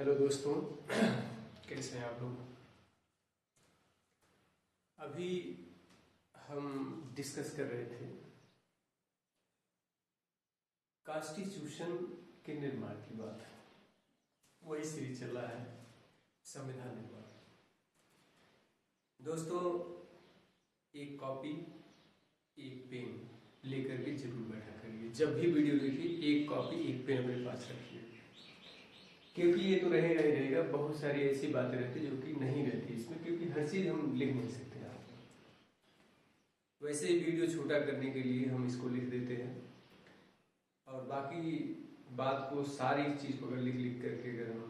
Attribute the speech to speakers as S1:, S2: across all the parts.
S1: Hello दोस्तों, कैसे हैं आप लोग। अभी हम डिस्कस कर रहे थे कॉन्स्टिट्यूशन के निर्माण की बात। वही सीरीज चल रहा है, संविधान निर्माण। दोस्तों, एक कॉपी एक पेन लेकर के जरूर बैठा करिए। जब भी वीडियो देखिए एक कॉपी एक पेन अपने पास रखिए, क्योंकि ये तो रहेगा ही रहेगा। बहुत सारी ऐसी बातें रहती जो कि नहीं रहती इसमें, क्योंकि हर चीज़ हम लिख नहीं सकते आप। वैसे ही वीडियो छोटा करने के लिए हम इसको लिख देते हैं, और बाकी बात को सारी चीज़ को अगर लिख लिख करके अगर हम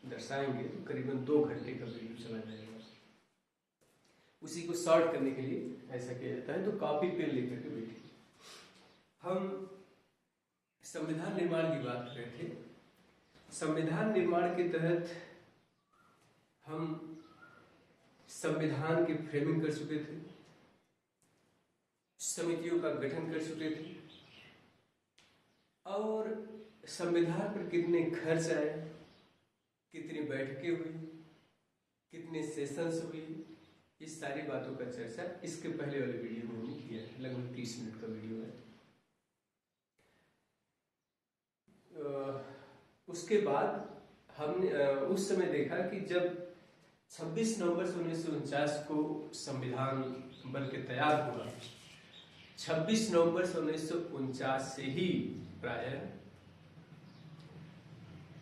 S1: दर्शाएंगे तो करीबन 2 घंटे का वीडियो चला जाएगा। उसी को शॉर्ट करने के लिए ऐसा किया जाता है। तो कॉपी पेन लेकर के बैठिए। हम संविधान निर्माण की बात कर रहे थे। संविधान निर्माण के तहत हम संविधान की फ्रेमिंग कर चुके थे, समितियों का गठन कर चुके थे, और संविधान पर कितने खर्च आए, कितनी बैठकें हुई, कितने सेशंस हुए, इस सारी बातों का चर्चा इसके पहले वाले वीडियो में हमने किया है। लगभग 30 मिनट का वीडियो है। उसके बाद हमने उस समय देखा कि जब 26 नवंबर 1949 को संविधान बन के तैयार हुआ, 26 नवंबर 1949 से ही प्रायः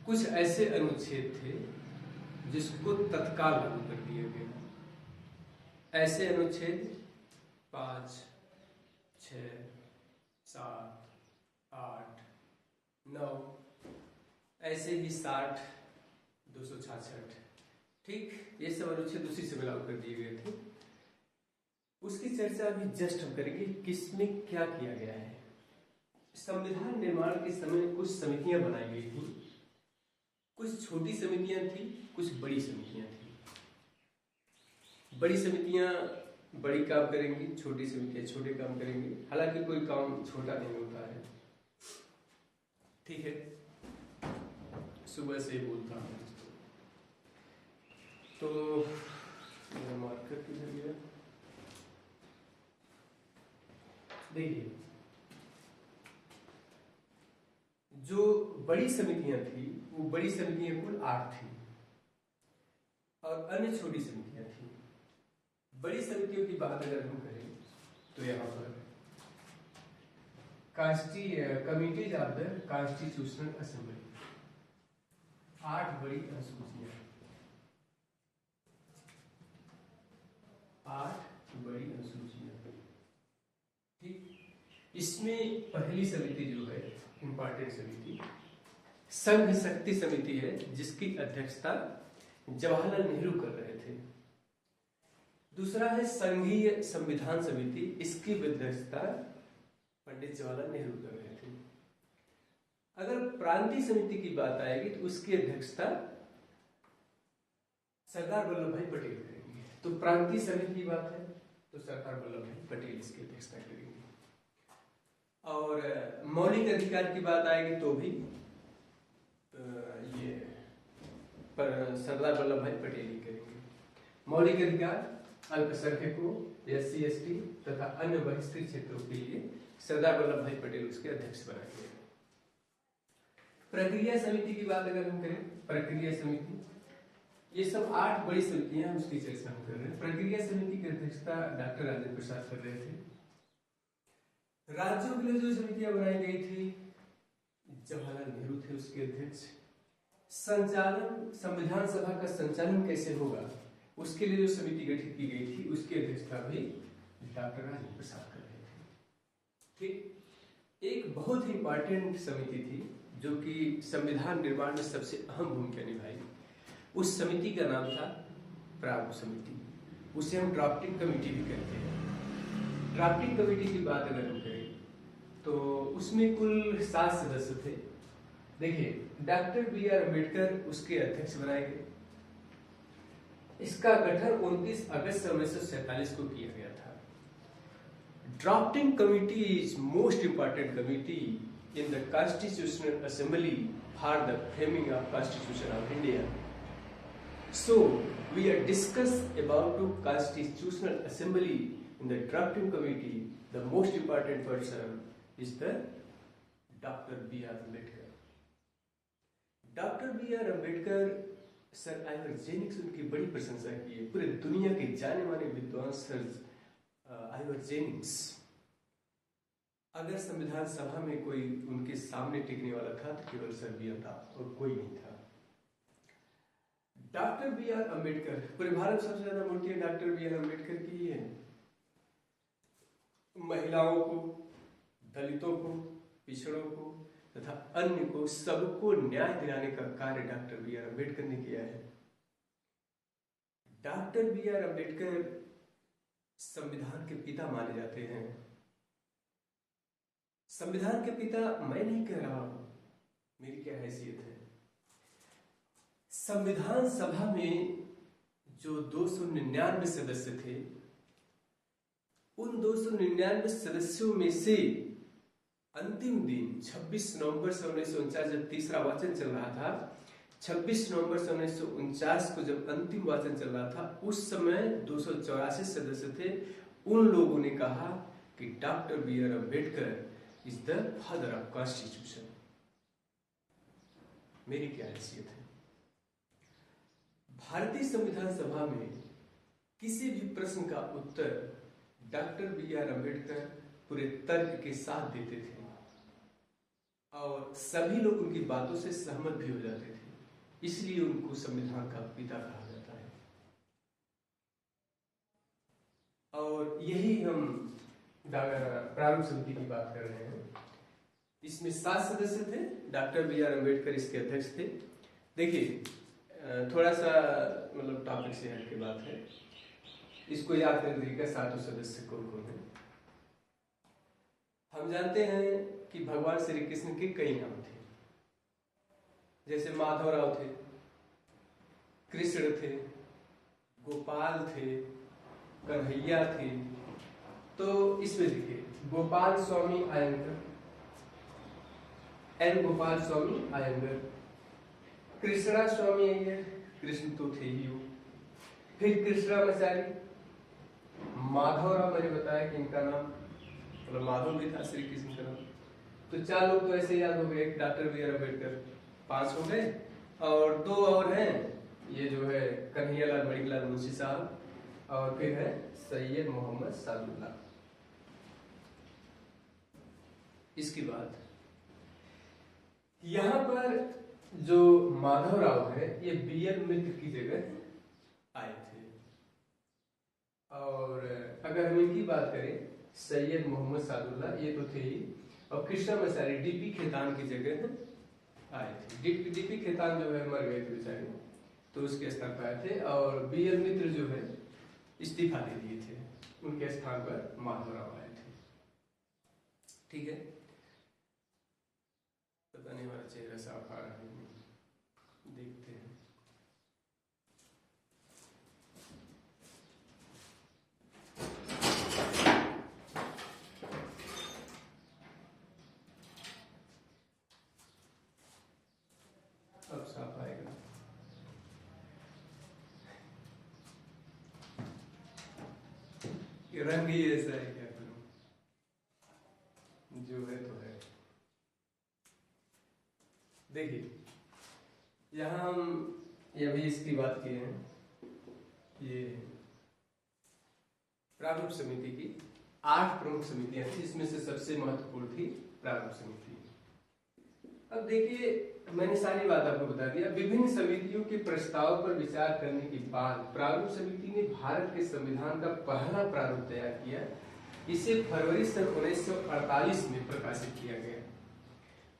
S1: कुछ ऐसे अनुच्छेद थे जिसको तत्काल लागू कर दिया गया। ऐसे अनुच्छेद 5, 6, 7, 8, 9, ऐसे ही 60, 266, ठीक, ये सब अनुच्छेद उसी से लागू कर दिए गए थे। उसकी चर्चा अभी जस्ट हम करेंगे किसमें क्या किया गया है। संविधान निर्माण के समय कुछ समितियां बनाई गई थी। कुछ छोटी समितियां थी, कुछ बड़ी समितियां थी। बड़ी समितियां बड़ी काम करेंगी, छोटी समितियां छोटे काम करेंगी। हालांकि कोई काम छोटा नहीं होता है, ठीक है। सुबह से ही बोलता हूँ। तो मेरा मार्कर किधर गया? देखिए, जो बड़ी समितियां थी वो बड़ी समितियां कुल 8 थी, और अन्य छोटी समितियां थी। बड़ी समितियों की बात अगर हम करें तो यहाँ पर committees of the constitutional assembly, 8 बड़ी अनुसूचियां, 8 बड़ी अनुसूचियां, ठीक। इसमें पहली समिति जो है, इंपॉर्टेंट समिति, संघ शक्ति समिति है, जिसकी अध्यक्षता जवाहरलाल नेहरू कर रहे थे। दूसरा है संघीय संविधान समिति, इसकी अध्यक्षता पंडित जवाहरलाल नेहरू कर रहे थे। अगर प्रांतीय समिति की बात आएगी तो उसकी अध्यक्षता सरदार वल्लभ भाई पटेल करेंगे। तो प्रांतीय समिति की बात है तो सरदार वल्लभ भाई पटेल इसकी अध्यक्षता करेंगे। और मौलिक अधिकार की बात आएगी तो भी ये सरदार वल्लभ भाई पटेल ही करेंगे। मौलिक अधिकार अल्पसंख्यकों, SC ST तथा अन्य बहिष्कृत क्षेत्रों के लिए सरदार वल्लभ भाई पटेल उसके अध्यक्ष बनाएंगे। प्रक्रिया समिति की बात अगर हम करें, प्रक्रिया समिति, ये सब 8 बड़ी समितियां हैं, उसकी चर्चा हम कर रहे हैं। प्रक्रिया समिति की अध्यक्षता डॉक्टर राजेंद्र प्रसाद कर रहे थे। राज्यों के लिए जो समितियां बनाई गई थी, जवाहरलाल नेहरू थे उसके अध्यक्ष। संचालन, संविधान सभा का संचालन कैसे होगा, उसके लिए जो समिति गठित की गई थी, उसकी अध्यक्षता भी डॉक्टर राजेंद्र प्रसाद कर रहे थे, ठीक। एक बहुत ही इंपॉर्टेंट समिति थी जो कि संविधान निर्माण में सबसे अहम भूमिका निभाई। उस समिति का नाम था प्रारूप समिति। उसे हम ड्राफ्टिंग कमेटी भी कहते हैं। ड्राफ्टिंग कमेटी की बात अगर हम करें तो उसमें कुल 7 सदस्य थे। देखिए, डॉक्टर BR अम्बेडकर उसके अध्यक्ष बनाए गए। इसका गठन 29 अगस्त 1947 को किया गया था। Drafting committee is most important committee in the Constitutional Assembly for the framing of Constitution of India. So we are discuss about to Constitutional Assembly in the drafting committee. The most important person is the Dr. B.R. Ambedkar. Dr. B.R. Ambedkar sir आइवर्जेनिक्स उनकी बड़ी प्रशंसा की है। पूरे दुनिया के जाने माने विद्वान सर आइवर्जेनिक्स, अगर संविधान सभा में कोई उनके सामने टिकने वाला था तो केवल सर बी था और कोई नहीं था। डॉक्टर बी आर अम्बेडकर, पूरे भारत सबसे ज्यादा मूर्तियां डॉक्टर बी आर अम्बेडकर की है। महिलाओं को, दलितों को, पिछड़ों को तथा अन्य को, सबको न्याय दिलाने का कार्य डॉक्टर बी आर अम्बेडकर ने किया है। डॉक्टर बी आर अम्बेडकर संविधान के पिता माने जाते हैं। संविधान के पिता मैं नहीं कह रहा हूं, मेरी क्या हैसियत है। संविधान सभा में जो 299 सदस्य थे, उन 299 सदस्यों में से अंतिम दिन 26 नवंबर से 1949 जब तीसरा वाचन चल रहा था, 26 नवंबर से 1949 को जब अंतिम वाचन चल रहा था, उस समय 284 सदस्य थे। उन लोगों ने कहा कि doctor B R Ambedkar is the father of constitution. मेरी क्या हैसियत है। भारतीय संविधान सभा में किसी भी प्रश्न का उत्तर डॉक्टर बी आर अम्बेडकर पूरे तर्क के साथ देते थे और सभी लोग उनकी बातों से सहमत भी हो जाते थे, इसलिए उनको संविधान का पिता कहा जाता है। और यही हम प्रारूप समिति की बात कर रहे हैं। इसमें 7 सदस्य थे, डॉक्टर बी आर अम्बेडकर इसके अध्यक्ष थे। देखिए थोड़ा सा मतलब टॉपिक से हट के बात है, इसको याद करने तरीका 7 सदस्य कौन कौन है। हम जानते हैं कि भगवान श्री कृष्ण के कई नाम थे, जैसे माधवराव थे, कृष्ण थे, गोपाल थे, कन्हैया थे। तो इसमें देखिए गोपाल स्वामी आयंगर, एन गोपाल स्वामी आयंगर, कृष्णा स्वामी अय्यर, कृष्ण तो थे ही वो, फिर कृष्णाचार्य, माधवराव, मैंने बताया कि इनका नाम मतलब माधव भी था श्री कृष्ण का नाम। तो 4 लोग तो ऐसे याद हो गए, डॉक्टर बी आर अम्बेडकर 5 हो गए, और 2 और हैं, ये जो है कन्हैयालाल मणिलाल मुंशी साहब, और फिर है सैयद मोहम्मद सादुल्लाह। इसके बाद यहां पर जो माधवराव है, ये बी एल मित्र की जगह आए थे। और अगर हम इनकी बात करें, सैयद मोहम्मद सादुल्लाह ये तो थे ही, और कृष्णाचार्य डीपी खेतान की जगह आए थे। डीपी खेतान जो है मर गए थे बेचारे, तो उसके स्थान पर आए थे। और बी एल मित्र जो है इस्तीफा दे दिए थे, उनके स्थान पर माधवराव आए थे। ठीक है, पता नहीं हमारा चेहरा साफ आ रहा है, देखते हैं। अब साफ आएगा। ये रंग ही ऐसा है, क्या करूं, जो है तो है। देखिए यहां हम ये भी इसकी बात किए हैं, ये प्रारूप समिति की 8 प्रमुख समितियां थी, इसमें से सबसे महत्वपूर्ण थी प्रारूप समिति। अब देखिए मैंने सारी बात आपको बता दिया। विभिन्न समितियों के प्रस्ताव पर विचार करने के बाद प्रारूप समिति ने भारत के संविधान का पहला प्रारूप तैयार किया। इसे फरवरी सन 1948 में प्रकाशित किया गया।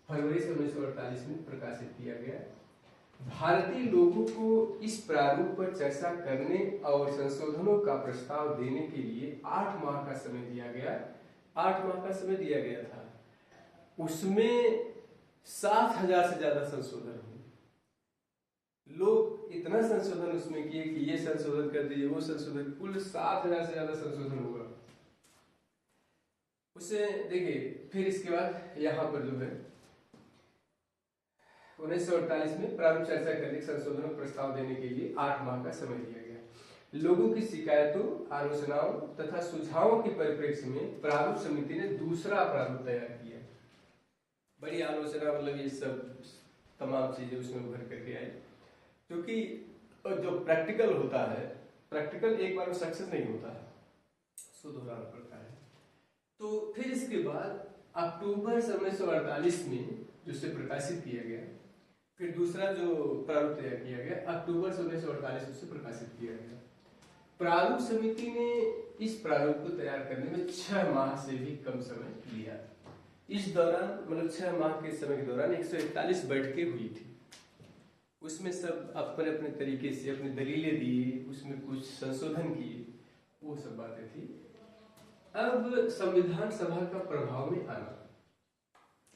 S1: फरवरी सन 1948 में प्रकाशित किया गया। भारतीय लोगों को इस प्रारूप पर चर्चा करने और संशोधनों का प्रस्ताव देने के लिए 8 माह का समय दिया गया। 8 माह का समय दिया गया था। उसमें 7,000 से ज्यादा संशोधन हुए। लोग इतना संशोधन उसमें किए कि ये संशोधन कर दिए, वो संशोधन, कुल 7,000 से ज्यादा संशोधन हुआ। उसे देखिए, फिर इसके बाद यहाँ पर जो है 1948 में प्रारूप चर्चा करने संशोधनों प्रस्ताव देने के लिए 8 माह का समय दिया गया। लोगों की शिकायतों, आलोचनाओं तथा सुझावों के परिप्रेक्ष्य में प्रारूप समिति ने दूसरा प्रारूप तैयार किया। बड़ी आलोचना, मतलब ये सब तमाम चीजें उसमें उभर करके आई, क्योंकि जो प्रैक्टिकल होता है, प्रैक्टिकल एक बार में सक्सेस नहीं होता है, उसको दोहराना पड़ता है। तो फिर इसके बाद अक्टूबर 1948 में जिसे प्रकाशित किया गया, फिर दूसरा जो प्रारूप तैयार किया गया अक्टूबर 1948 में उसे प्रकाशित किया गया। प्रारूप समिति ने इस प्रारूप को तैयार करने में 6 माह से भी कम समय लिया। इस दौरान, मतलब 6 माह के समय के दौरान 141 बैठकें हुई थी। उसमें सब अपने अपने तरीके से अपनी दलीलें दिए, उसमें कुछ संशोधन किए, वो सब बातें थी। अब संविधान सभा का प्रभाव में आना।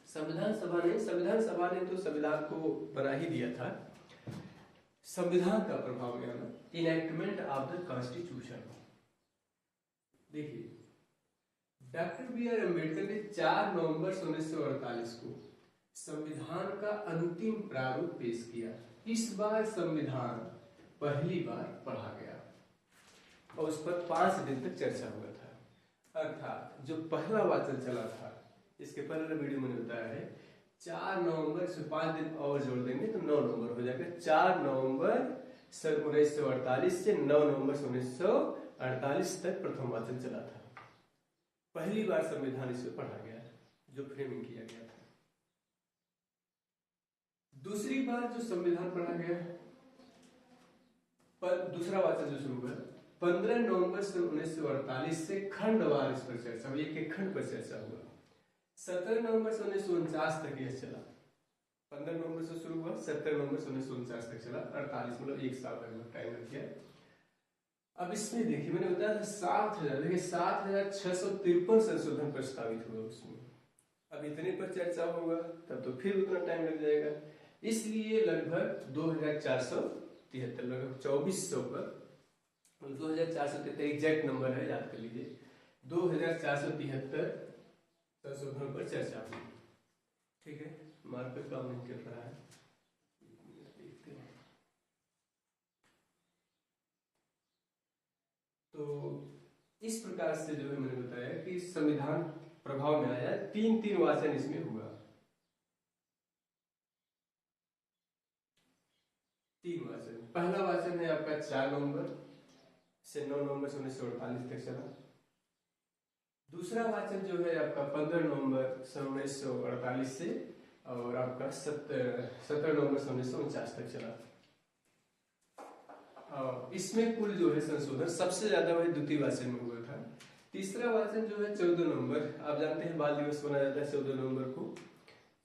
S1: संविधान सभा ने तो संविधान को बना ही दिया था। संविधान का प्रभाव में आना, इनैक्टमेंट ऑफ द कॉन्स्टिट्यूशन। देखिए, डॉक्टर बी आर अम्बेडकर ने 4 नवंबर 1948 को संविधान का अंतिम प्रारूप पेश किया। इस बार संविधान पहली बार पढ़ा गया और उस पर 5 दिन तक चर्चा हुआ था। अर्थात जो पहला वाचन चला था, इसके पहले वीडियो में बताया है, 4 नवंबर से 5 दिन और जोड़ देंगे तो 9 नवंबर हो जाएगा। 4 नवंबर 1948 से 9 नवंबर 1948 तक प्रथम वाचन चला था। पहली बार संविधान इसमें पढ़ा गया, जो फ्रेमिंग किया गया था। दूसरी बार जो संविधान पढ़ा गया, पर दूसरा वाचन जो शुरू हुआ 15 नवंबर 1948 से खंडवार इस पर चर्चा हुई, एक खंड पर चर्चा हुआ। 17 नवंबर 1949 तक यह चला। 15 नवंबर से शुरू हुआ, 17 नवंबर 1949 तक चला, 48 मतलब 1 साल लगभग टाइम लग गया। अब इसमें देखिए, मैंने बताया था 7,653 संशोधन प्रस्तावित हुआ उसमें। अब इतने पर चर्चा होगा तब तो फिर उतना टाइम लग जाएगा, इसलिए लगभग 2473, लगभग 2400 पर, 2473 एग्जैक्ट नंबर है, याद कर लीजिए, 2473 संशोधनों पर चर्चा हुई। ठीक है, मार्कर काम नहीं कर रहा है, देखते हैं। तो इस प्रकार से जो है मैंने बताया कि संविधान प्रभाव में आया। 3 वाचन इसमें हुआ, 3 वाचन। पहला वाचन है आपका 4 नवंबर से 9 नवंबर 1948 तक चला। दूसरा वाचन जो है आपका 15 नवंबर 1948 से और आपका 17 नवंबर 1949 तक चला। और इसमें कुल जो है संशोधन सबसे ज्यादा वही द्वितीय वाचन में हुआ था। तीसरा वाचन जो है 14 नवंबर, आप जानते हैं बाल दिवस मनाया जाता है 14 नवंबर को,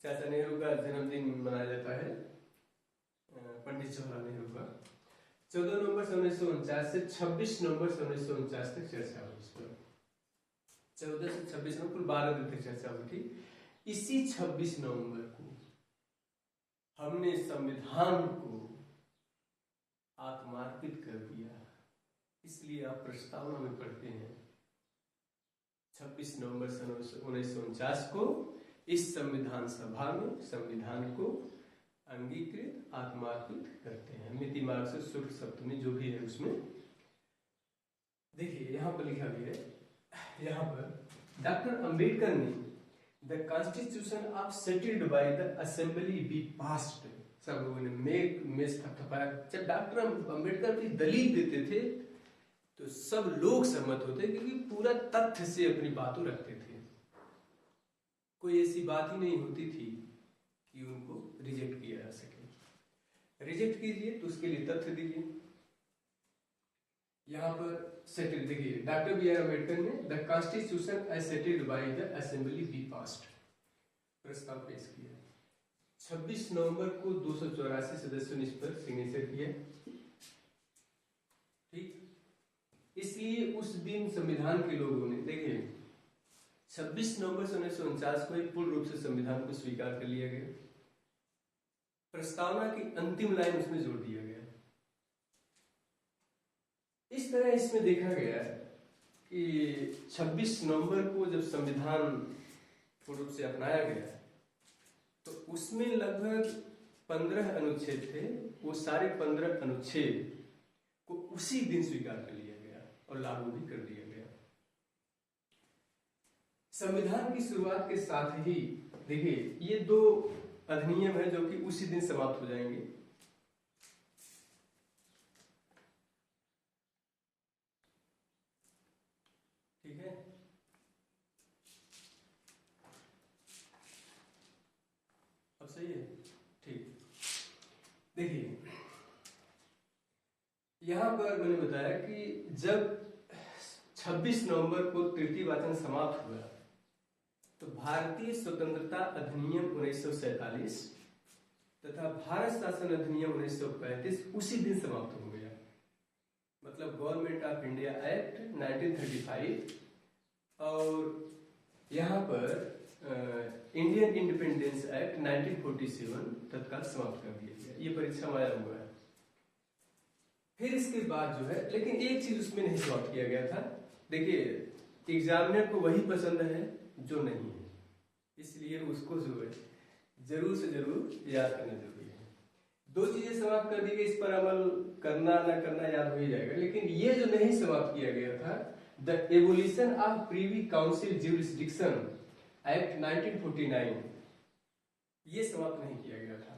S1: चाचा नेहरू का जन्मदिन मनाया जाता है, पंडित जवाहरलाल नेहरू का। 14 नवंबर 1949 से 26 नवंबर 1949 तक चर्चा हुई इस पर। 14 से 26 नवंबर, कुल 12 दिन तक चर्चा हुई थी। इसी 26 नवंबर को हमने संविधान को आत्मार्पित कर दिया, इसलिए आप प्रस्तावना में पढ़ते हैं 26 नवंबर 1949 को इस संविधान सभा में संविधान को अंगीकृत आत्मार्पित करते हैं। मिति मार्ग से शुक्ल सप्तमी जो भी है उसमें देखिए, यहाँ पर लिखा भी है, यहाँ पर डॉक्टर अंबेडकर ने the constitution of settled by the assembly be passed, सब लोगों ने मेज थपथपाया। जब डॉक्टर अंबेडकर अपनी दलील देते थे तो सब लोग सहमत होते, क्योंकि पूरा तथ्य से अपनी बातों रखते थे। कोई ऐसी बात ही नहीं होती थी कि उनको रिजेक्ट किया जा सके। रिजेक्ट कीजिए तो उसके लिए तथ्य दीजिए। यहाँ पर सेटल देखिए, डॉक्टर बी आर अम्बेडकर ने the constitution as settled by the assembly be passed प्रस्ताव पेश किया। 26 नवंबर को 284 सदस्यों ने इस पर सिग्नेचर किया। ठीक, इसलिए उस दिन संविधान के लोगों ने, देखिए 26 नवंबर 1949 को एक पूर्ण रूप से संविधान को स्वीकार कर लिया गया। प्रस्तावना की अंतिम लाइन उसमें जोड़ दिया गया। इस तरह इसमें देखा गया कि 26 नवंबर को जब संविधान पूर्ण रूप से अपनाया गया तो उसमें लगभग 15 अनुच्छेद थे। वो सारे 15 अनुच्छेद को उसी दिन स्वीकार कर लिया गया और लागू भी कर दिया गया। संविधान की शुरुआत के साथ ही देखिए ये 2 अधिनियम है जो कि उसी दिन समाप्त हो जाएंगे। ठीक है, अब सही है। ठीक, देखिए यहां पर मैंने बताया कि जब 26 नवंबर को तृतीय वाचन समाप्त हुआ तो भारतीय स्वतंत्रता अधिनियम 1947 तथा भारत शासन अधिनियम 1935 उसी दिन समाप्त हो गया। मतलब गवर्नमेंट ऑफ इंडिया एक्ट 1935 और यहाँ पर इंडियन इंडिपेंडेंस एक्ट 1947 तत्काल समाप्त कर दिया गया। ये परीक्षा में आया हुआ है। फिर इसके बाद जो है, लेकिन एक चीज उसमें नहीं समाप्त किया गया था। देखिए एग्जामिनर को वही पसंद है जो नहीं है, इसलिए उसको जो है जरूर से जरूर याद करना जरूरी है। 2 चीजें समाप्त कर दी गई, इस पर अमल करना ना करना याद हो ही जाएगा। लेकिन ये जो नहीं समाप्त किया गया था, the abolition of Privi council jurisdiction act 1949, ये समाप्त नहीं किया गया था।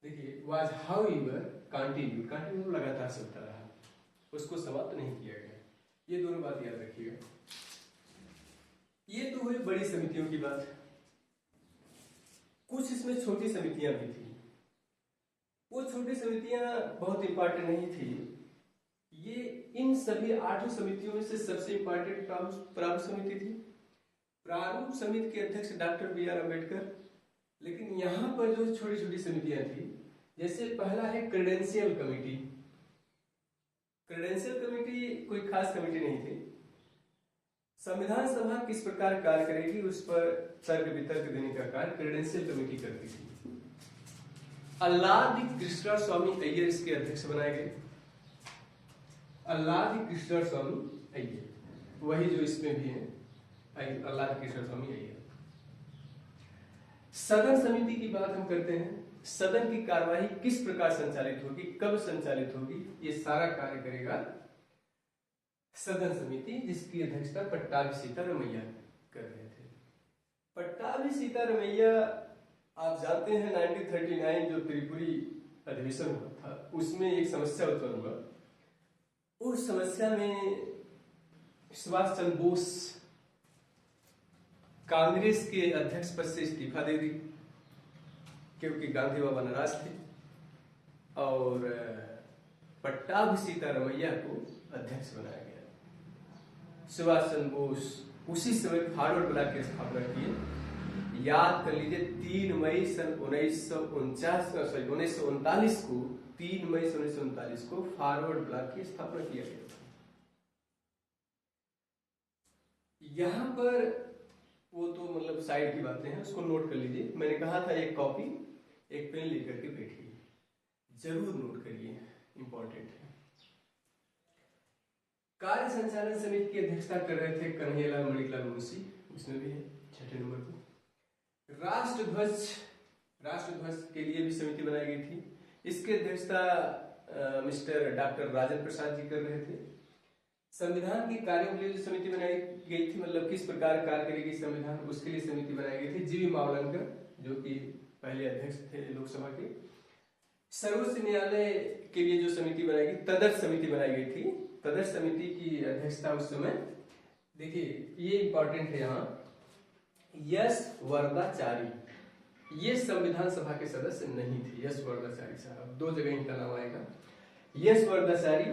S1: देखिए वाज हाउएवर कंटिन्यू लगातार चलता रहा, उसको समाप्त नहीं किया गया। ये दोनों बात याद रखिएगा। ये तो हुई बड़ी समितियों की बात। कुछ इसमें छोटी समितियां भी थी। वो छोटी समितियां बहुत इंपॉर्टेंट नहीं थी। ये इन सभी 8 समितियों में से सबसे इंपॉर्टेंट प्रारूप समिति थी। प्रारूप समिति के अध्यक्ष डॉक्टर बी आर अम्बेडकर। लेकिन यहाँ पर जो छोटी छोटी समितियां थी, जैसे पहला है क्रेडेंशियल कमेटी। क्रेडेंशियल कमेटी कोई खास कमेटी नहीं थी। संविधान सभा किस प्रकार कार्य करेगी उस पर तर्क वितर्क देने का कार्य क्रेडेंशियल कमेटी करती थी। अल्लादी कृष्णा स्वामी अय्यर इसके अध्यक्ष बनाए गए। अल्लादी कृष्णा स्वामी अय्यर, वही जो इसमें भी है, अल्लादी कृष्णा स्वामी अय्यर। सदन समिति की बात हम करते हैं। सदन की कार्यवाही किस प्रकार संचालित होगी, कब संचालित होगी, ये सारा कार्य करेगा सदन समिति, जिसकी अध्यक्षता पट्टाभी सीतारमैया कर रहे थे। पट्टाभी सीतारमैया आप जानते हैं 1939 जो त्रिपुरी अधिवेशन हुआ था, उसमें एक समस्या उत्पन्न हुआ। उस समस्या में सुभाष चंद्र बोस कांग्रेस के अध्यक्ष पद से इस्तीफा दे दी, क्योंकि गांधी बाबा नाराज थे, और पट्टाभी सीतारमैया को अध्यक्छ बनाया गया। सुभाष चंद्र बोस उसी समय फॉरवर्ड ब्लॉक की स्थापना किए। याद कर लीजिए 3 मई सन 1939 को 3 मई 1939 को फॉरवर्ड ब्लॉक की स्थापना किया गया था। यहां पर वो तो मतलब साइड की बातें हैं, उसको नोट कर लीजिए। मैंने कहा था एक कॉपी एक पेन लेकर के बैठिए, जरूर नोट करिए, इंपॉर्टेंट है। कार्य संचालन समिति की अध्यक्षता कर रहे थे कन्हैयालाल मणिलाल मुंशी, उसमें भी है 6 नंबर को। राष्ट्रध्वज के लिए भी समिति बनाई गई थी। इसकी अध्यक्षता मिस्टर डॉक्टर राजेंद्र प्रसाद जी कर रहे थे। संविधान के कार्यों के लिए जो समिति बनाई गई थी, मतलब किस प्रकार कार्य करेगी संविधान, उसके लिए समिति बनाई गई थी जीवी मावलंकर, जो कि पहले अध्यक्ष थे लोकसभा के। सर्वोच्च न्यायालय के लिए जो समिति बनाई गई, तदर्थ समिति बनाई गई थी। तदर्थ समिति की अध्यक्षता उस समय, देखिए ये इंपॉर्टेंट है यहाँ, यश वरदाचारी, ये संविधान सभा के सदस्य नहीं थे। यश वरदाचारी साहब, 2 जगह इनका नाम आएगा। यश वरदाचारी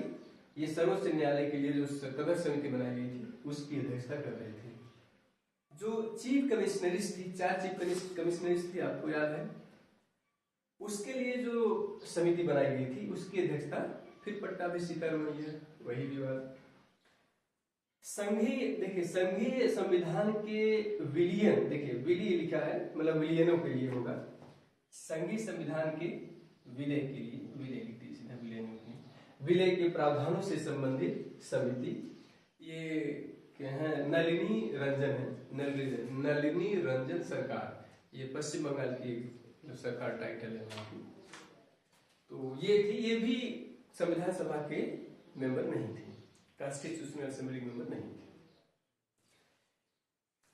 S1: ये सर्वोच्च न्यायालय के लिए जो तदर्थ समिति बनाई गई थी उसकी अध्यक्षता कर रहे थे। जो चीफ कमिश्नरीज थी, 4 चीफ कमिश्नरीज थी, आपको याद है, उसके लिए जो समिति बनाई गई थी उसकी अध्यक्षता फिर पट्टाभी सीतारमैया, वही विवाद। संघीय, देखिए संघीय संविधान के विलियन, देखिए विलय लिखा है, मतलब विलियनों के लिए होगा। संघीय संविधान के विलय के लिए, विलय लिख दीजिए, विलयनों के विलय के प्रावधानों से संबंधित समिति ये क्या है, नलिनी रंजन है, नलिनी रंजन सरकार, ये पश्चिम बंगाल की जो सरकार टाइटल है वहाँ की। तो ये थी, ये भी संविधान सभा के मेंबर नहीं थे, कॉन्स्टिट्यूशनल असेंबली मेंबर नहीं थे।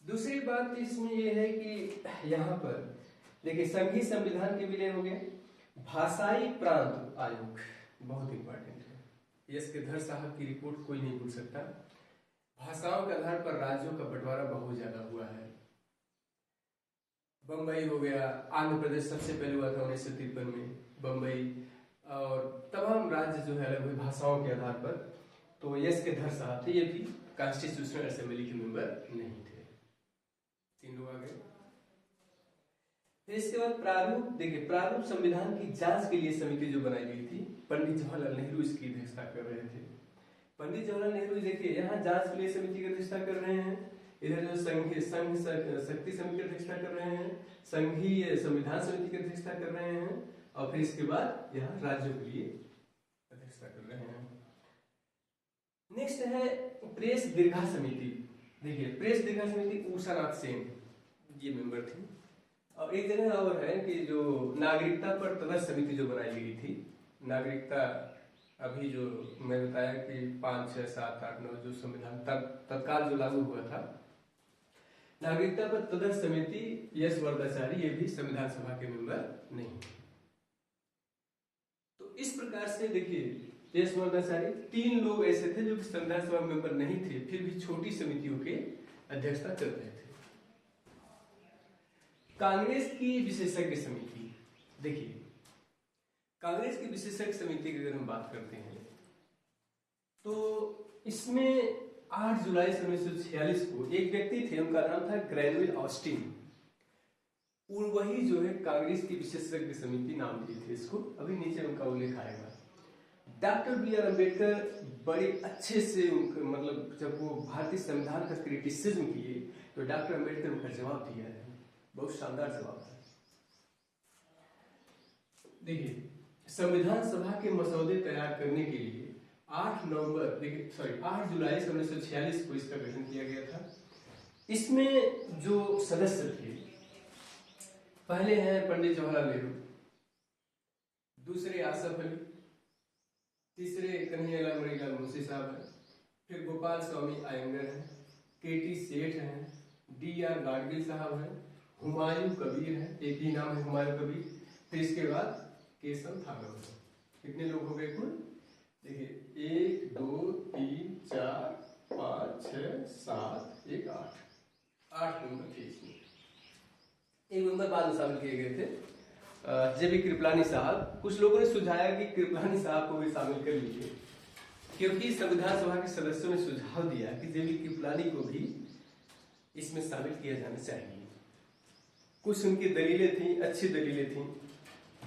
S1: दूसरी बात इसमें ये है कि यहाँ पर देखिए संघीय संविधान के विलय हो गए। भाषाई प्रांत आयोग बहुत इंपॉर्टेंट है, यस के धर साहब की रिपोर्ट कोई नहीं भूल सकता। भाषाओं के आधार पर राज्यों का बंटवारा बहुत ज्यादा हुआ है। बम्बई हो गया, आंध्र प्रदेश सबसे पहले हुआ था 1953 में, बम्बई, और तमाम राज्य जो है अलग हुए भाषाओं के आधार पर। तो यस के धर साहब थे, ये भी कॉन्स्टिट्यूशनल असेंबली के मेंबर नहीं थे। 3 लोग आ गए। फिर इसके बाद प्रारूप, देखिए प्रारूप संविधान की जांच के लिए समिति जो बनाई गई थी, पंडित जवाहरलाल नेहरू इसकी अध्यक्षता कर रहे थे। पंडित जवाहरलाल नेहरू देखिए यहाँ जांच के लिए समिति की अध्यक्षता कर रहे हैं, इधर जो संघ शक्ति समिति की अध्यक्षता कर रहे हैं, संघीय संविधान समिति की अध्यक्षता कर रहे हैं, और फिर इसके बाद यहाँ राज्यों के लिए अध्यक्षता कर रहे हैं। नेक्स्ट है प्रेस दीर्घा समिति। देखिए प्रेस दीर्घा समिति उषा नाथ सेन ये मेंबर थी। और एक जगह और है कि जो नागरिकता पर तदर्थ समिति जो बनाई गई थी, नागरिकता अभी जो मैं बताया कि 5, 6, 7, 8, 9 जो संविधान तत्काल जो लागू हुआ था, नागरिकता पर तदर्थ समिति यश वरदाचारी ये भी संविधान सभा के मेंबर नहीं। तो इस प्रकार से देखिए यश वरदाचारी 3 लोग ऐसे थे जो कि संविधान सभा मेंबर नहीं थे, फिर भी छोटी समितियों के अध्यक्षता कर रहे थे। कांग्रेस की विशेषज्ञ समिति, देखिए कांग्रेस की विशेषज्ञ समिति की अगर हम बात करते हैं तो इसमें 8 जुलाई 1946 को एक व्यक्ति थे, उनका नाम था ग्रैनविल ऑस्टिन। वही जो है कांग्रेस की विशेषज्ञ समिति नाम दिए थे इसको, अभी नीचे उनका उल्लेख आएगा। डॉक्टर बी आर अम्बेडकर बड़े अच्छे से उनका मतलब जब वो भारतीय संविधान का क्रिटिसिज्म किए तो डॉक्टर अम्बेडकर उनका जवाब दिया है, बहुत शानदार जवाब है। देखिए संविधान सभा के मसौदे तैयार करने के लिए 8 जुलाई 1946 को इसका गठन किया गया था। इसमें जो सदस्य थे, पहले हैं पंडित जवाहरलाल नेहरू, दूसरे आसफ अली, तीसरे कन्हैयालाल मणिलाल मुंशी साहब हैं, फिर गोपाल स्वामी आयंगर हैं, केटी सेठ हैं, DR गाडगिल साहब हैं, हुमायूं कबीर हैं, एक ही नाम है हुमायूं कबीर, फिर इसके बाद केशव थागव। कितने लोग हो गए कुल? देखिए 1, 2, 3, 4, 5, 6, 7, 1, 8 मेंबर थे इसमें। एक मेंबर बाद में शामिल किए गए थे, JB कृपलानी साहब। कुछ लोगों ने सुझाया कि कृपलानी साहब को भी शामिल कर लीजिए, क्योंकि संविधान सभा के सदस्यों ने सुझाव दिया कि JB कृपलानी को भी इसमें शामिल किया जाना चाहिए। कुछ उनकी दलीलें थी, अच्छी दलीलें थी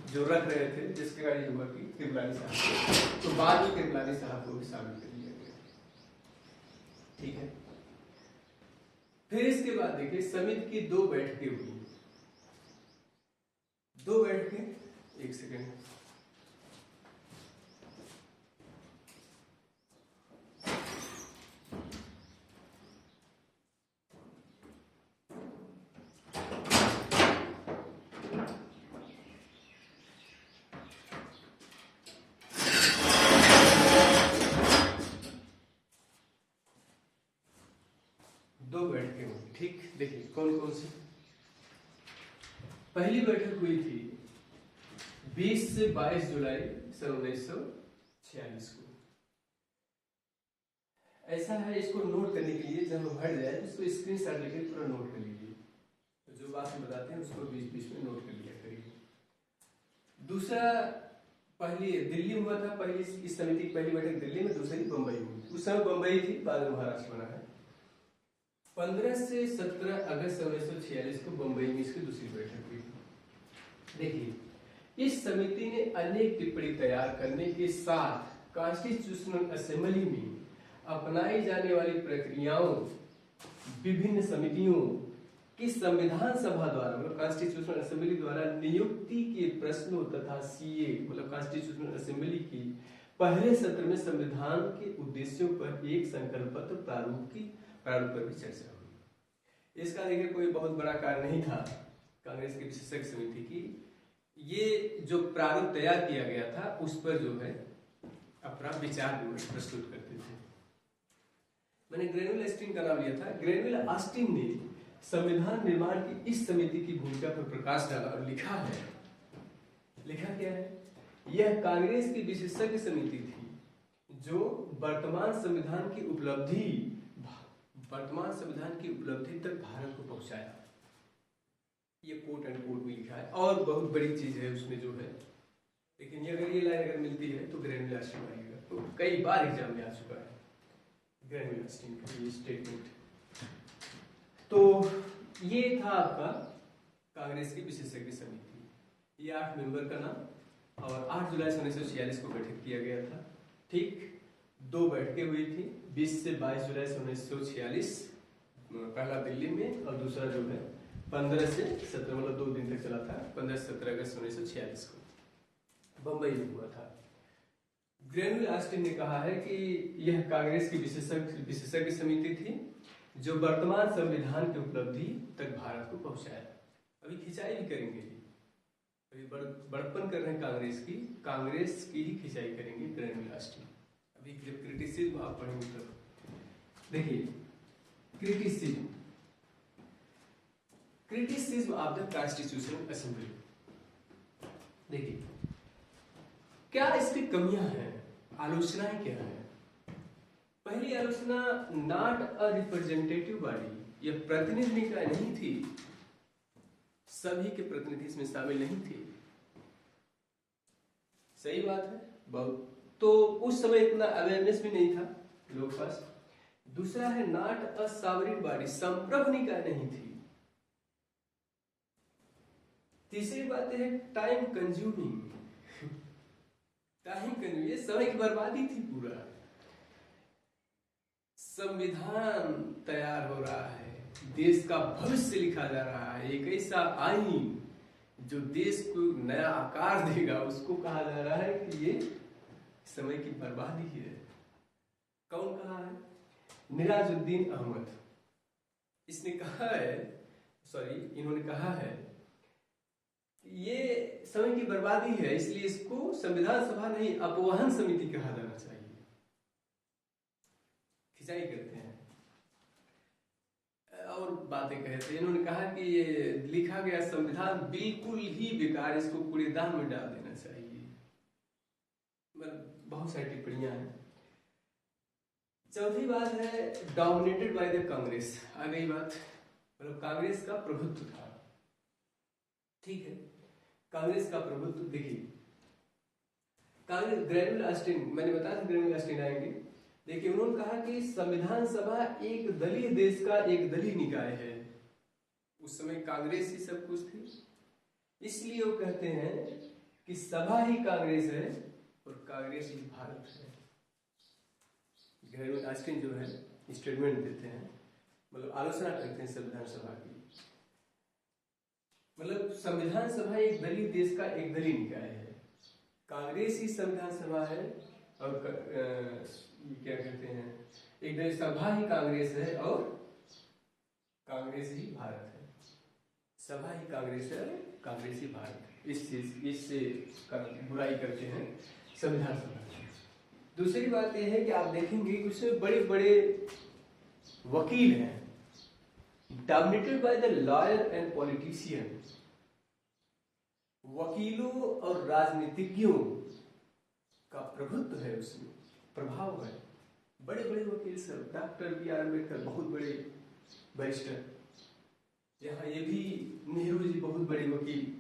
S1: जो रख रहे थे, जिसके कारण ये हुआ कि कृपलानी साहब, तो बाद में कृपलानी साहब को भी शामिल कर लिया गया। ठीक है। फिर इसके बाद देखिए समिति की 2 बैठकें हुई। 2 बैठकें, एक सेकेंड, ठीक। देखिए कौन कौन सी। पहली बैठक हुई थी 20 से 22 जुलाई 1946 को। ऐसा है, इसको नोट करने के लिए जब हम हट जाए तो इसको स्क्रीनशॉट लेके पूरा नोट कर लीजिए, तो जो बात हम बताते हैं उसको बीच बीच में नोट कर लिया करिए। दूसरा, पहली दिल्ली में हुआ था, पहली इस समिति की पहली बैठक दिल्ली में, दूसरी बंबई हुई। उस समय बंबई थी, बाद में महाराष्ट्र बना है। 15 से 17 अगस्त 1946 को बंबई में इसकी दूसरी बैठक हुई थी। देखिए इस समिति ने अनेक टिप्पणी तैयार करने के साथ कॉन्स्टिट्यूशनल असेंबली में अपनाई जाने वाली प्रक्रियाओं, विभिन्न समितियों की संविधान सभा द्वारा मतलब कॉन्स्टिट्यूशनल असेंबली द्वारा नियुक्ति के प्रश्नों तथा CA मतलब कॉन्स्टिट्यूशनल असेंबली की पहले सत्र में संविधान के उद्देश्यों पर एक संकल्प पत्र प्रारूप पर भी चर्चा हुई। इसका देखिए कोई बहुत बड़ा कार्य नहीं था कांग्रेस की विशेषज्ञ समिति की, ये जो प्रारूप तैयार किया गया था उस पर जो है अपना विचार विमर्श प्रस्तुत करते थे। मैंने ग्रेनुल ऑस्टिन का नाम लिया था। ग्रेनुल ऑस्टिन ने संविधान निर्माण की इस समिति की भूमिका पर प्रकाश डाला और लिखा क्या है, यह कांग्रेस की विशेषज्ञ समिति थी जो वर्तमान संविधान की उपलब्धि तक भारत को पहुंचाया। ये कोट एंड कोट में लिखा है और बहुत बड़ी चीज है उसमें जो है, लेकिन ये लाइन अगर मिलती है तो ग्रेनुल ऑस्टिन आएगा, तो कई बार एग्जाम में आ चुका है ग्रेनुल ऑस्टिन का ये स्टेटमेंट। तो ये था आपका कांग्रेस की विशेषज्ञ समिति, ये 8 मेंबर का नाम, और 8 जुलाई 1946 को गठित किया गया था। ठीक 2 बैठकें हुई थी, 20 से 22 जुलाई 1946, पहला दिल्ली में और दूसरा जो है 15 से 17, मतलब 2 दिन तक चला था, 15 से 17 अगस्त 1946 को बंबई में हुआ था। ग्रेनुल ऑस्टिन ने कहा है कि यह कांग्रेस की विशेषज्ञ समिति थी जो वर्तमान संविधान की उपलब्धि तक भारत को पहुंचाया। अभी खिंचाई भी करेंगे, अभी बड़प्पन कर रहे हैं कांग्रेस की ही खिंचाई करेंगे ग्रेनुल ऑस्टिन। अभी जब क्रिटिसिज्म आप पढ़ेंगे तब देखिए, criticism of the constitutional assembly. देखिए क्या इसकी कमियां हैं, आलोचनाएं क्या है। पहली आलोचना, नॉट अ रिप्रेजेंटेटिव बॉडी, यह प्रतिनिधि निकाय नहीं थी, सभी के प्रतिनिधि इसमें शामिल नहीं थे। सही बात है, बहुत तो उस समय इतना अवेयरनेस भी नहीं था लोगों के पास। दूसरा है नॉट अ सॉवरेन बॉडी, संप्रभु निकाय नहीं थी। तीसरी बात है टाइम कंज्यूमिंग, ये समय की बर्बादी थी। पूरा संविधान तैयार हो रहा है, देश का भविष्य लिखा जा रहा है, एक ऐसा आईन जो देश को नया आकार देगा, उसको कहा जा रहा है कि ये समय की बर्बादी है। कौन कहा है? निराजुद्दीन अहमद। इसने कहा है, इन्होंने कहा है ये समय की बर्बादी है, इसलिए इसको संविधान सभा नहीं अपवहन समिति कहा जाना चाहिए। खिंचाई करते हैं और बातें कहते हैं। इन्होंने कहा कि ये लिखा गया संविधान बिल्कुल ही बेकार, इसको कूड़ेदान में डाल देना चाहिए। बहुत सारी टिप्पणियां हैं। चौथी बात है डोमिनेटेड बाय द कांग्रेस। आ गई बात, मतलब कांग्रेस का प्रभुत्व था। ठीक है, कांग्रेस का प्रभुत्व। देखिए कांग्रेस, ग्रेनुल ऑस्टिन, मैंने बताया था ग्रेनुल ऑस्टिन आएंगे। देखिए उन्होंने कहा कि संविधान सभा एक दलीय देश का एक दलीय निकाय है। उस समय कांग्रेस ही सब कुछ थी, इसलिए वो कहते हैं कि सभा ही कांग्रेस है और कांग्रेस ही भारत है। ग्रेनुल ऑस्टिन जो है स्टेटमेंट देते हैं, मतलब आलोचना करते हैं संविधान सभा की। मतलब संविधान सभा एक दलीय देश का एक दलीय निकाय है, कांग्रेस ही संविधान सभा है और क्या कहते हैं, एक दलीय सभा ही कांग्रेस है और कांग्रेस ही भारत है। सभा ही कांग्रेस है, कांग्रेस ही भारत है। इस चीज इससे बुराई करते हैं संविधान सभा। दूसरी बात यह है कि आप देखेंगे कि उसमें बड़े बड़े वकील हैं, dominated by the lawyer and politicians. वकीलों और राजनीतिज्ञों का प्रभुत्व है, उसमें प्रभाव है। बड़े बड़े वकील सब, डॉक्टर B.R. अम्बेडकर बहुत बड़े बैरिस्टर, यहाँ ये भी नेहरू जी बहुत बड़े वकील,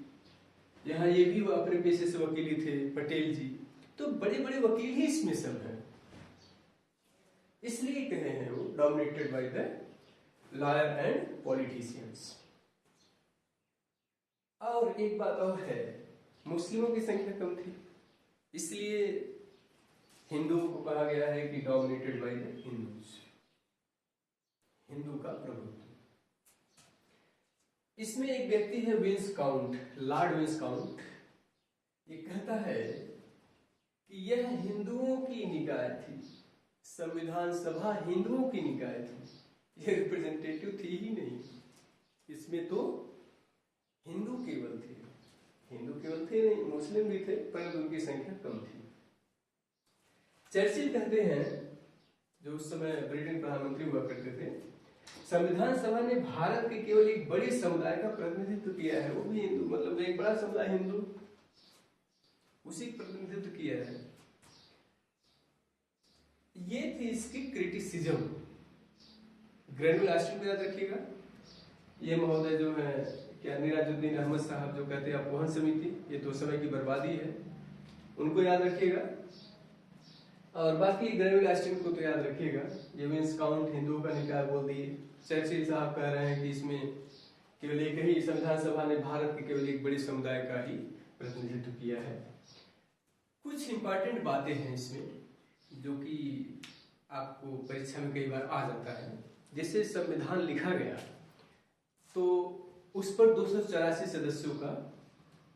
S1: यहाँ ये भी वो अपने पेशे से वकीली थे, पटेल जी, तो बड़े बड़े वकील ही इसमें सब हैं। इसलिए कहे हैं वो dominated by the lawyer and politicians. और एक बात और है, मुस्लिमों की संख्या कम थी, इसलिए हिंदुओं को कहा गया है कि dominated by the Hindus, Hindu का प्रभुत्व। इसमें एक व्यक्ति है viscount, Lord viscount. ये कहता है कि यह हिंदुओं की निकाय थी, संविधान सभा हिंदुओं की निकाय थी, ये रिप्रेजेंटेटिव थी ही नहीं। इसमें तो हिंदू केवल थे, हिंदू केवल थे नहीं, मुस्लिम भी थे, परंतु उनकी संख्या कम थी। चर्चिल कहते हैं, जो उस समय ब्रिटेन प्रधानमंत्री हुआ करते थे, संविधान सभा ने भारत के केवल एक बड़े समुदाय का प्रतिनिधित्व किया है, वो भी हिंदू, मतलब एक बड़ा समुदाय हिंदू, उसी प्रतिनिधित्व किया है। ये थी इसकी क्रिटिसिज्म। ग्रेनुल आस्टिन को याद रखिएगा, ये महोदय जो है क्या निराजुद्दीन अहमद साहब जो कहते हैं अपहरण समिति, ये तो समय की बर्बादी है, उनको याद रखिएगा। और बाकी ग्रेनुल आस्टिन को तो याद रखिएगा, ये मीन्स काउंट हिंदुओं का निकाय बोल दिए। चर्चिल साहब कह रहे हैं कि इसमें केवल एक ही संविधान सभा ने भारत के केवल एक बड़े समुदाय का ही प्रतिनिधित्व किया है। कुछ इंपॉर्टेंट बातें हैं इसमें जो कि आपको परीक्षा में कई बार आ जाता है। जैसे संविधान लिखा गया तो उस पर 284 सदस्यों का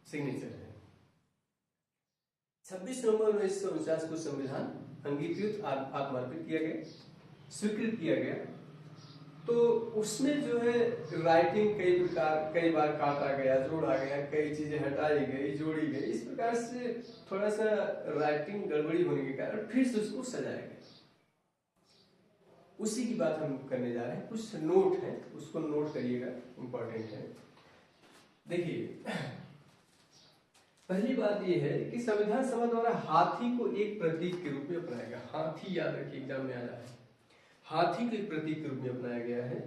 S1: सिग्नेचर है। 26 नवंबर 1949 को संविधान अंगीकृत आत्मार्पित किया गया, स्वीकृत किया गया। तो उसमें जो है राइटिंग कई बार काटा गया, जोड़ा गया, कई चीजें हटाई गई, जोड़ी गई, इस प्रकार से थोड़ा सा राइटिंग गड़बड़ी होने के कारण फिर से उसको सजाया गया। उसी की बात हम करने जा रहे हैं। कुछ नोट है, उसको नोट करिएगा, इंपॉर्टेंट है। देखिए, पहली बात यह है कि संविधान सभा द्वारा हाथी को एक प्रतीक के रूप में अपनाया गया। हाथी याद रखिए, एग्जाम में आ रहा है, हाथी को एक प्रतीक के रूप में अपनाया गया है।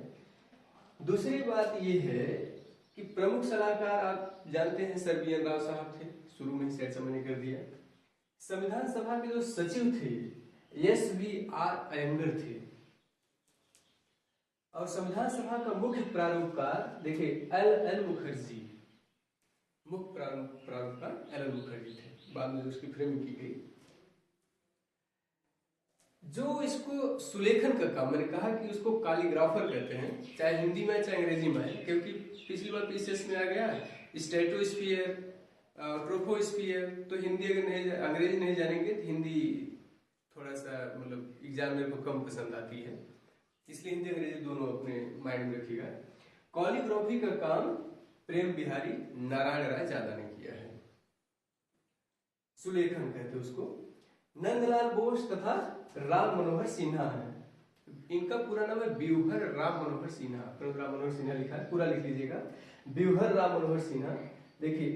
S1: दूसरी बात यह है कि प्रमुख सलाहकार आप जानते हैं सर बी एन राव साहब थे, शुरू में ही चर्चा मैंने कर दिया। संविधान सभा के जो सचिव थे एस वी आर अयंगर थे। और संविधान सभा का मुख्य प्रारूपकार देखिए एल एल मुखर्जी, मुख्य प्रारूपकार एल एल मुखर्जी थे, बाद में उसकी फ्रेमिंग की गई। जो इसको सुलेखन का काम, मैंने कहा कि उसको कालीग्राफर कहते हैं, चाहे हिंदी में चाहे अंग्रेजी में, क्योंकि पिछली बार पीसीएस में आ गया स्टेटोस्फीयर, ट्रोपोस्फीयर, तो हिंदी अगर नहीं, अंग्रेजी नहीं जानेंगे तो हिंदी थोड़ा सा मतलब एग्जाम में को कम पसंद आती है, इसलिए हिंदी अंग्रेजी दोनों अपने माइंड में रखिएगा। कॉलीग्राफी का काम प्रेम बिहारी नारायण राय ज्यादा ने किया है, सुलेखन कहते उसको। नंदलाल बोस तथा राम मनोहर सिन्हा है, इनका पूरा नाम है ब्यूहर राम मनोहर सिन्हा, राम मनोहर सिन्हा लिखा है, पूरा लिख लीजिएगा, ब्यूहर राम मनोहर सिन्हा। देखिए,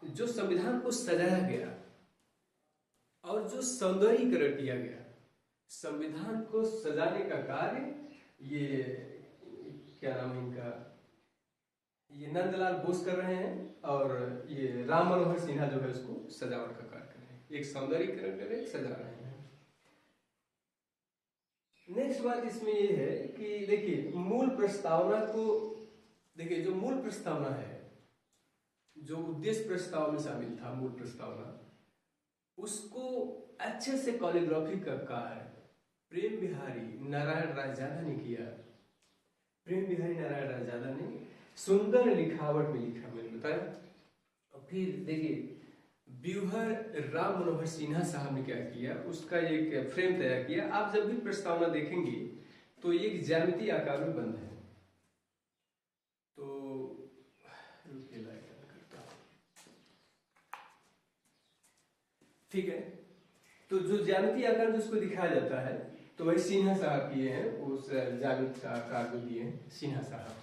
S1: जो संविधान को सजाया गया और जो सौंदर्यीकरण किया गया, संविधान को सजाने का कार्य ये क्या नाम है इनका, ये नंदलाल बोस कर रहे हैं, और ये राम मनोहर सिन्हा जो है उसको सजावट का कार्य कर रहे हैं, एक सौंदर्यीकरण कर रहे हैं, सजा रहे हैं। नेक्स्ट बात इसमें ये है कि देखिए मूल प्रस्तावना को, देखिए जो मूल प्रस्तावना है, जो उद्देश्य प्रस्ताव में शामिल था, मूल प्रस्तावना, उसको अच्छे से कॉलीग्राफी का कार्य प्रेम बिहारी नारायण रायजादा ने किया। प्रेम बिहारी नारायण रायजादा ने सुंदर लिखावट में लिखा, मैंने बताया। और फिर देखिए ब्यूहर राम मनोहर सिन्हा साहब ने क्या किया, उसका एक फ्रेम तैयार किया। आप जब भी प्रस्तावना देखेंगे तो ये एक ज्यामितीय आकार में बंद है, तो ठीक है। तो जो ज्यामितीय आकार जिसको दिखाया जाता है तो वही सिन्हा साहब किए हैं, उस ज्यामिति का आकार जो दिए हैं सिन्हा साहब।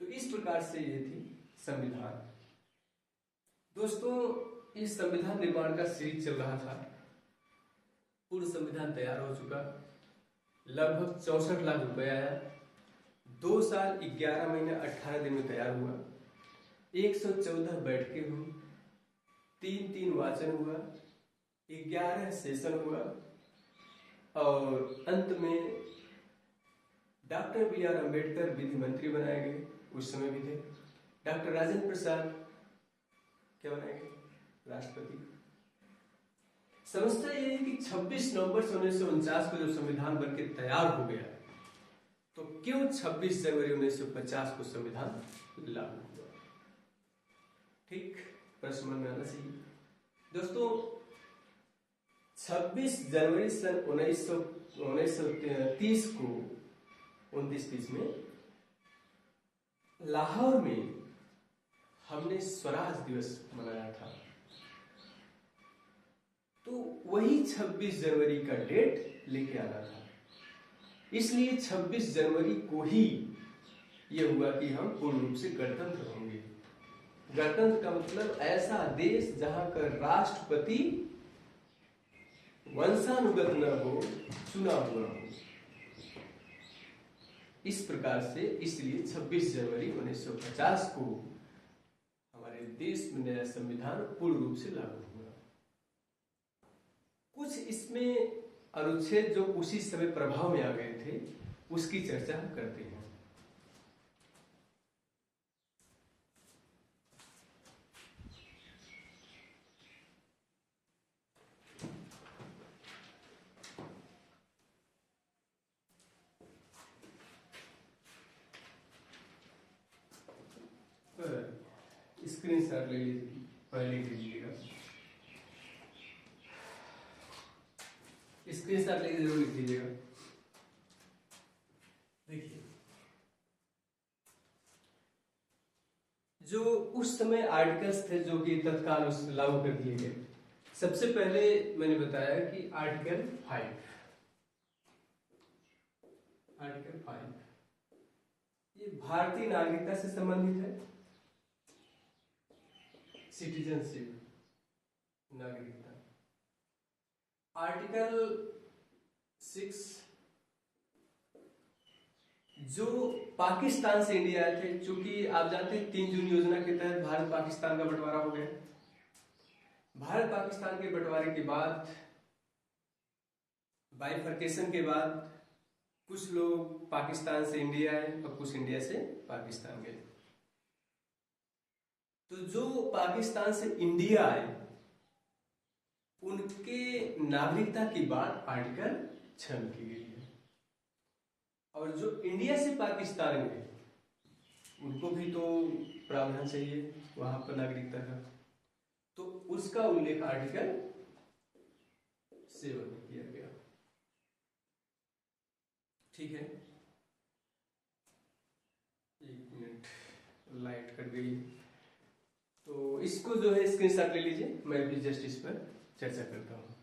S1: तो इस प्रकार से ये थी संविधान। दोस्तों, इस संविधान निर्माण का सीरीज चल रहा था, पूर्ण संविधान तैयार हो चुका, लगभग 64 लाख रुपए आया, 2 साल 11 महीने 18 दिन में तैयार हुआ, 114 बैठकें हुई, 3 वाचन हुआ, 11 सेशन हुआ, और अंत में डॉक्टर बी आर अम्बेडकर विधि मंत्री बनाए गए, उस समय भी थे। डॉक्टर राजेंद्र प्रसाद क्या बनाए गए, राष्ट्रपति। समस्या ये है कि 26 नवंबर 1949 को जब संविधान बनके तैयार हो गया, तो क्यों 26 जनवरी 1950 को संविधान लागू हुआ? ठीक, प्रश्न मन में आना चाहिए। दोस्तों, 26 जनवरी सन 1930 को 29-30 में लाहौर में हमने स्वराज दिवस मनाया था। तो वही 26 जनवरी का डेट लेके आना था, इसलिए 26 जनवरी को ही यह हुआ कि हम पूर्ण रूप से गणतंत्र होंगे। गणतंत्र का मतलब ऐसा देश जहां का राष्ट्रपति वंशानुगत न हो, चुना हुआ हो। इस प्रकार से इसलिए 26 जनवरी 1950 को हमारे देश में नया संविधान पूर्ण रूप से लागू हुआ। कुछ इसमें अनुच्छेद जो उसी समय प्रभाव में आ गए थे, उसकी चर्चा हम करते हैं। स्क्रीन शॉट ले लीजिए, पहले लीजिएगा, स्क्रीन शॉट लेके जरूर लिख लीजिएगा। देखिए, जो उस समय आर्टिकल्स थे जो कि तत्काल उस लागू कर दिए गए। सबसे पहले मैंने बताया कि आर्टिकल 5 ये भारतीय नागरिकता से संबंधित है। सिटीजनशिप, नागरिकता। आर्टिकल 6 जो पाकिस्तान से इंडिया आए थे, चूंकि आप जानते हैं 3 जून योजना के तहत भारत पाकिस्तान का बंटवारा हो गया। भारत पाकिस्तान के बंटवारे के बाद, बाइफर्केशन के बाद, कुछ लोग पाकिस्तान से इंडिया आए और कुछ इंडिया से पाकिस्तान गए। तो जो पाकिस्तान से इंडिया आए उनके नागरिकता की बात आर्टिकल 6 में की गई है, और जो इंडिया से पाकिस्तान गए उनको भी तो प्रावधान चाहिए वहां पर नागरिकता का, तो उसका उल्लेख आर्टिकल 7 में किया गया। ठीक है, एक मिनट, लाइट कट गई। तो इसको जो है स्क्रीनशॉट ले लीजिए, मैं भी जस्ट इस पर चर्चा करता हूँ।